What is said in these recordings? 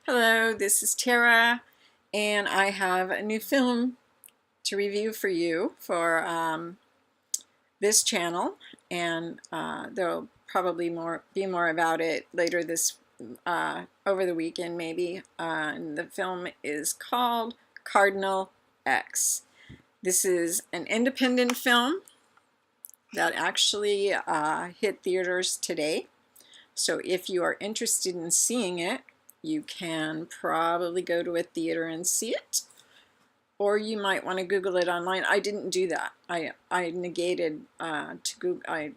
Hello, this is Terra, and I have a new film to review for you for this channel, and there'll probably be more about it later this over the weekend maybe. And the film is called Cardinal X. This is an independent film that actually hit theaters today. So if you are interested in seeing it, you can probably go to a theater and see it, or you might want to Google it online. I didn't do that. I negated to Google. I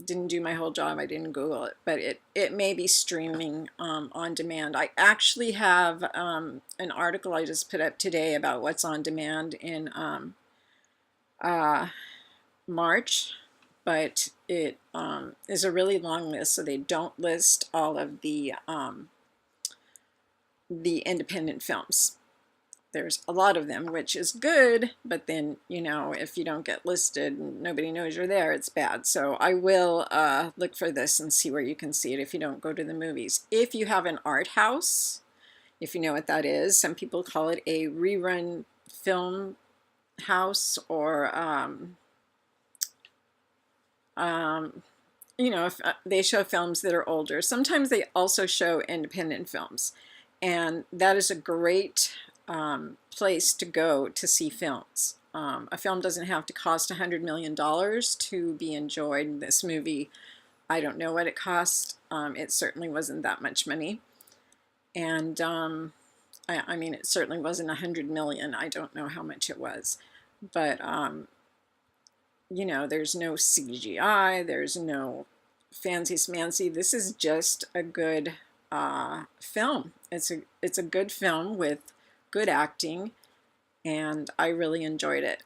didn't do my whole job. I didn't Google it, but it may be streaming on demand. I actually have an article I just put up today about what's on demand in March, but it is a really long list, so they don't list all of the independent films. There's a lot of them, which is good, but then, you know, if you don't get listed and nobody knows you're there, it's bad. So I will look for this and see where you can see it if you don't go to the movies. If you have an art house, if you know what that is, some people call it a rerun film house, or you know, if they show films that are older. Sometimes they also show independent films, and that is a great place to go to see films. A film doesn't have to cost $100 million to be enjoyed. This movie, I don't know what it cost. It certainly wasn't that much money, and I mean, it certainly wasn't $100 million. I don't know how much it was, but you know, there's no CGI, there's no fancy smancy. This is just a good film. It's a good film with good acting, and I really enjoyed it.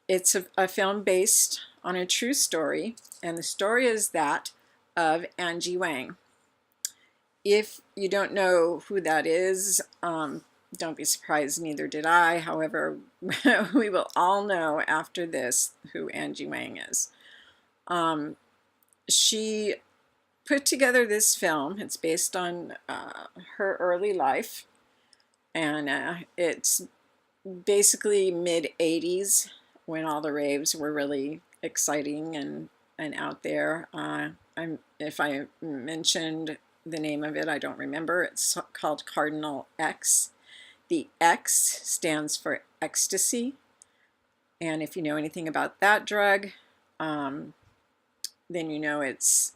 It's a film based on a true story, and the story is that of Angie Wang. If you don't know who that is, don't be surprised, neither did I. However, we will all know after this who Angie Wang is. She put together this film. It's based on her early life, and it's basically mid-80s when all the raves were really exciting and out there. If I mentioned the name of it, I don't remember. It's called Cardinal X. The X stands for ecstasy, and if you know anything about that drug, then you know it's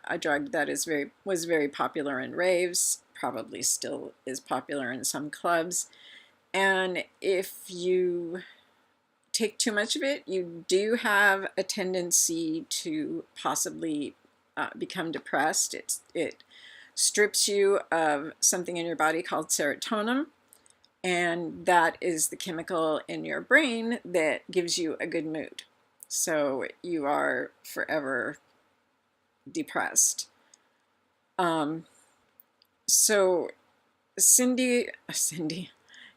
a drug that was very popular in raves, probably still is popular in some clubs, and if you take too much of it, you do have a tendency to possibly become depressed. It strips you of something in your body called serotonin, and that is the chemical in your brain that gives you a good mood. So you are forever depressed. So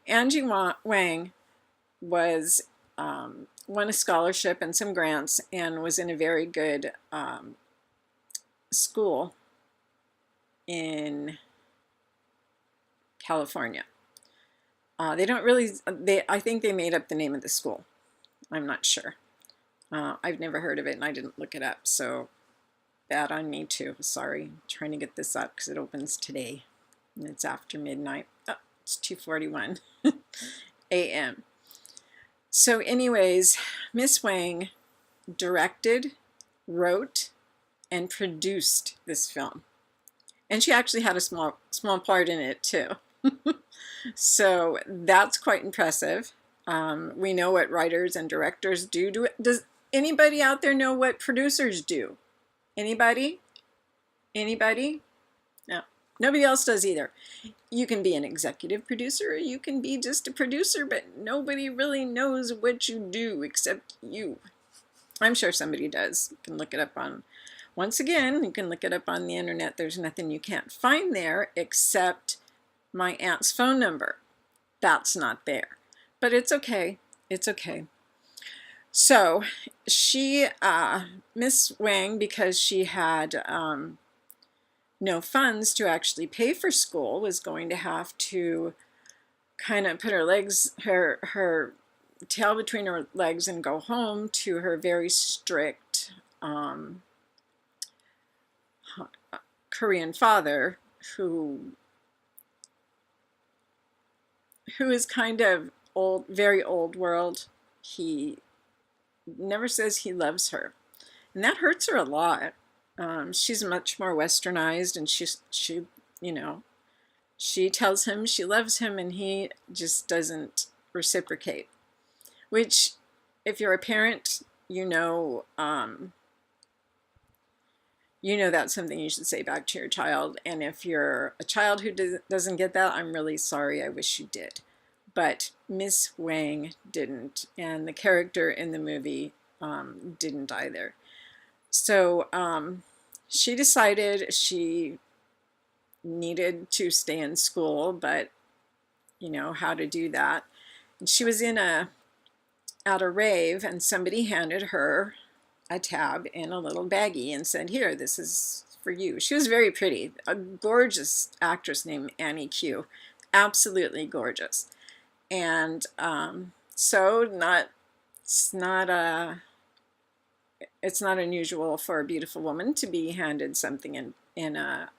Angie Wang was won a scholarship and some grants, and was in a very good school in California. They don't really, I think they made up the name of the school. I'm not sure. I've never heard of it, and I didn't look it up, so bad on me too. Sorry. I'm trying to get this up because it opens today, and it's after midnight. Oh, it's 2:41 a.m. So anyways, Miss Wang directed, wrote, and produced this film. And she actually had a small part in it too. So that's quite impressive. We know what writers and directors do. Does anybody out there know what producers do? Anybody? Anybody? No. Nobody else does either. You can be an executive producer, or you can be just a producer, but nobody really knows what you do except you. I'm sure somebody does. You can look it up on, once again, you can look it up on the internet. There's nothing you can't find there except my aunt's phone number. That's not there. But it's okay. It's okay. So she, Miss Wang, because she had no funds to actually pay for school, was going to have to kind of put her tail between her legs and go home to her very strict Korean father, who is kind of old, very old world. He never says he loves her, and that hurts her a lot. She's much more westernized, and she you know, she tells him she loves him, and he just doesn't reciprocate. Which, if you're a parent, you know that's something you should say back to your child. And if you're a child who doesn't get that, I'm really sorry. I wish you did. But Miss Wang didn't, and the character in the movie didn't either. So she decided she needed to stay in school, but how to do that. And she was at a rave, and somebody handed her a tab in a little baggie and said, "Here, this is for you." She was very pretty, a gorgeous actress named Annie Q, absolutely gorgeous. And so it's not unusual for a beautiful woman to be handed something in a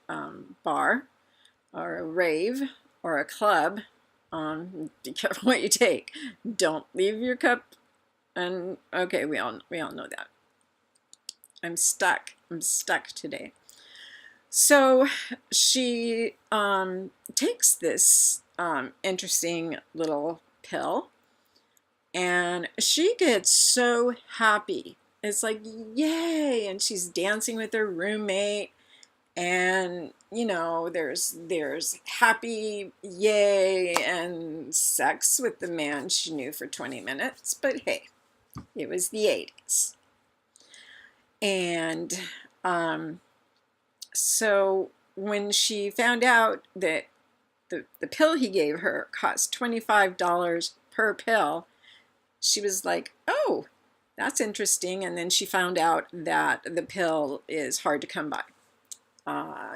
bar or a rave or a club. Be careful what you take. Don't leave your cup. And okay, we all know that. I'm stuck today. So she takes this interesting little pill, and she gets so happy. It's like, yay! And she's dancing with her roommate, and there's happy yay and sex with the man she knew for 20 minutes. But hey, it was the 80s. And so when she found out that the pill he gave her cost $25 per pill, she was like, oh, that's interesting. And then she found out that the pill is hard to come by.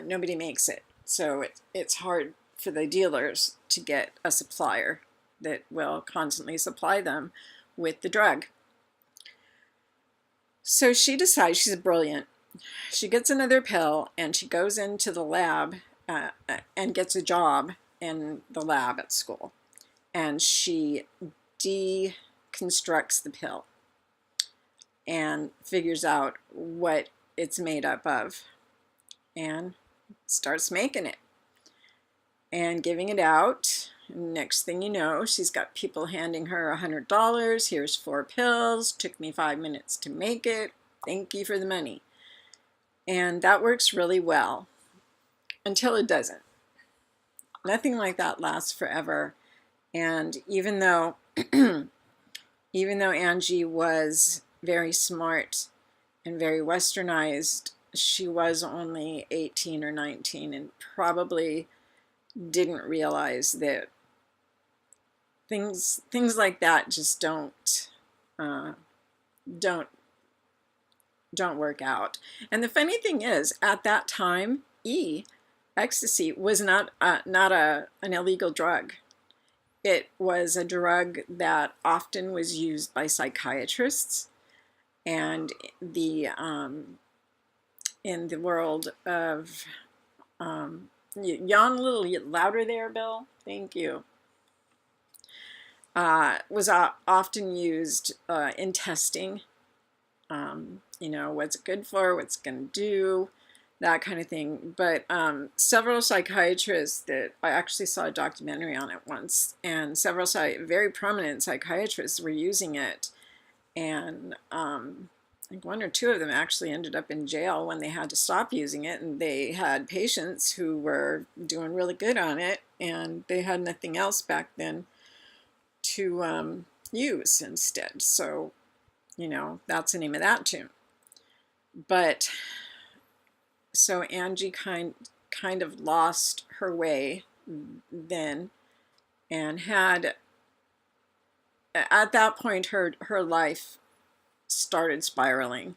Nobody makes it. So it's hard for the dealers to get a supplier that will constantly supply them with the drug. So she decides, she's brilliant. She gets another pill, and she goes into the lab and gets a job in the lab at school. And she deconstructs the pill and figures out what it's made up of and starts making it and giving it out. Next thing you know, she's got people handing her $100. Here's 4 pills. Took me 5 minutes to make it. Thank you for the money. And that works really well until it doesn't. Nothing like that lasts forever. And even though Angie was very smart and very westernized, she was only 18 or 19 and probably didn't realize that things like that just don't work out. And the funny thing is, at that time, ecstasy was not an illegal drug. It was a drug that often was used by psychiatrists, and in the world of yawn a little louder there, Bill. Thank you. Was often used in testing. What's it good for, what's it going to do, that kind of thing. But several psychiatrists that I actually saw a documentary on it once, and several very prominent psychiatrists were using it. And I think 1 or 2 of them actually ended up in jail when they had to stop using it, and they had patients who were doing really good on it, and they had nothing else back then to use instead. So, that's the name of that tune. But so Angie kind of lost her way then, and had, at that point, her life started spiraling.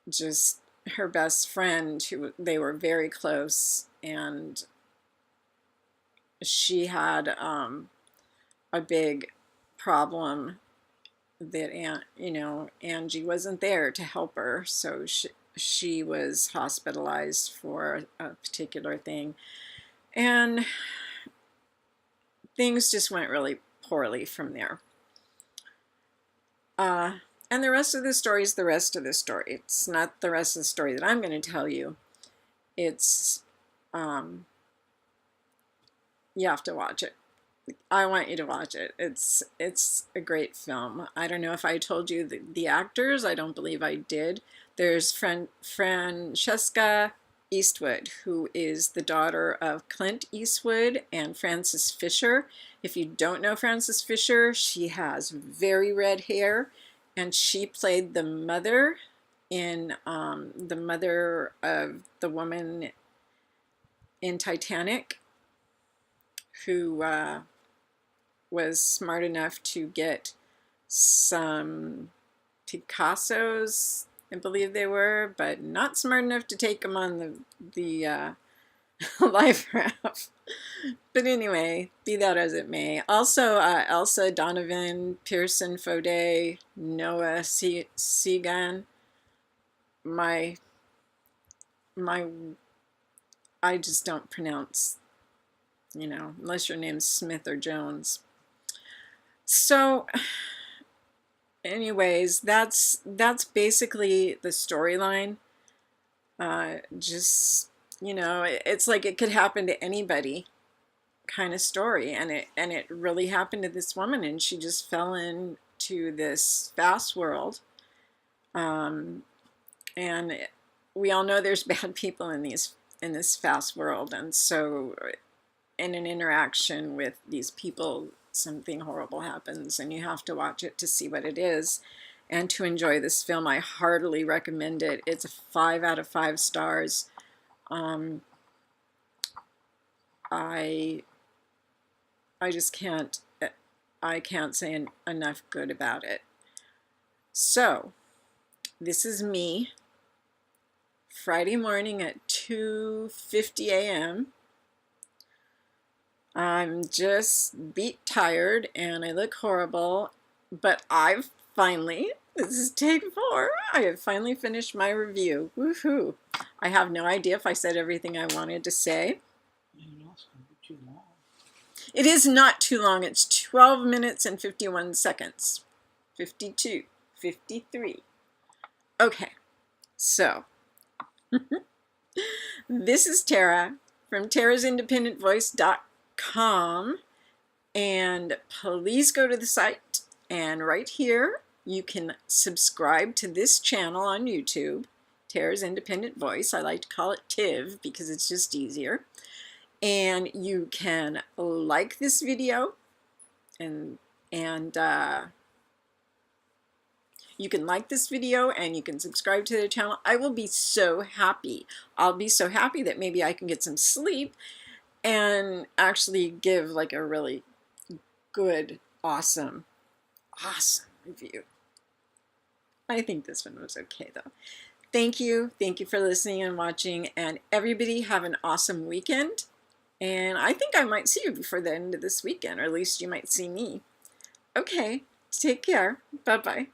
Just her best friend, who they were very close, and she had a big problem that Angie wasn't there to help her, so she was hospitalized for a particular thing, and things just went really poorly from there. And the rest of the story is the rest of the story. It's not the rest of the story that I'm going to tell you. It's, you have to watch it. I want you to watch it. It's a great film. I don't know if I told you the actors. I don't believe I did. There's Francesca Eastwood, who is the daughter of Clint Eastwood and Frances Fisher. If you don't know Frances Fisher, she has very red hair, and she played the mother in the mother of the woman in Titanic, who was smart enough to get some Picassos, I believe they were, but not smart enough to take them on the life raft. But anyway, be that as it may. Also, Elsa Donovan, Pearson Fode, Noah Segan. I just don't pronounce, unless your name's Smith or Jones. So, anyways, that's basically the storyline. It's like it could happen to anybody kind of story, and it really happened to this woman, and she just fell into this fast world. And we all know there's bad people in this fast world, and so in an interaction with these people, something horrible happens, and you have to watch it to see what it is and to enjoy this film. I heartily recommend it. It's a 5 out of 5 stars. I just can't say enough good about it. So this is me Friday morning at 2:50 a.m. I'm just beat tired and I look horrible, but this is take 4, I have finally finished my review. Woohoo! I have no idea if I said everything I wanted to say. Too long. It is not too long. It's 12 minutes and 51 seconds. 52, 53. Okay, so this is Terra from terrasindependentvoice.com, and please go to the site, and right here you can subscribe to this channel on YouTube, Terra's Independent Voice. I like to call it TIV because it's just easier. And you can like this video, and you can like this video, and you can subscribe to the channel. I will be so happy. I'll be so happy that maybe I can get some sleep and actually give like a really good, awesome review. I think this one was okay though. Thank you for listening and watching, and everybody have an awesome weekend. And I think I might see you before the end of this weekend, or at least you might see me. Okay, take care. Bye-bye.